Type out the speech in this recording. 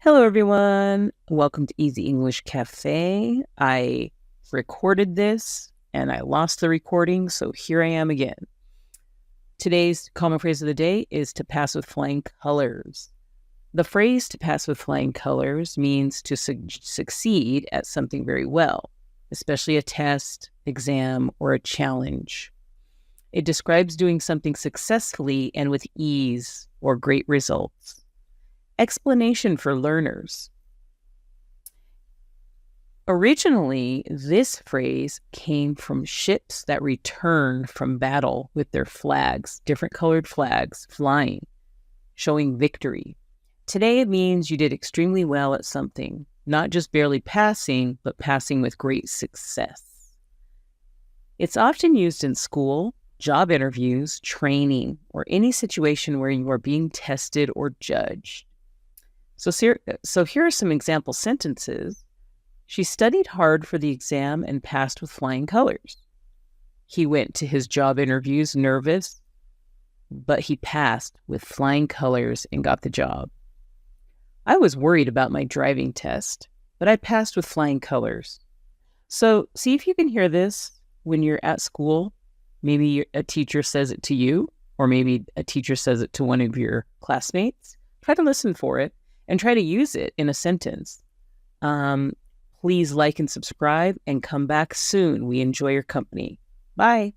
Hello, everyone. Welcome to Easy English Cafe. I recorded this and I lost the recording, so here I am again. Today's common phrase of the day is to pass with flying colors. The phrase to pass with flying colors means to succeed at something very well, especially a test, exam, or a challenge. It describes doing something successfully and with ease or great results. Explanation for learners. Originally, this phrase came from ships that returned from battle with their flags, different colored flags, flying, showing victory. Today, it means you did extremely well at something, not just barely passing, but passing with great success. It's often used in school, job interviews, training, or any situation where you are being tested or judged. So here are some example sentences. She studied hard for the exam and passed with flying colors. He went to his job interviews nervous, but he passed with flying colors and got the job. I was worried about my driving test, but I passed with flying colors. So see if you can hear this when you're at school. Maybe a teacher says it to you, or maybe a teacher says it to one of your classmates. Try to listen for it and try to use it in a sentence. Please like and subscribe and come back soon. We enjoy your company. Bye.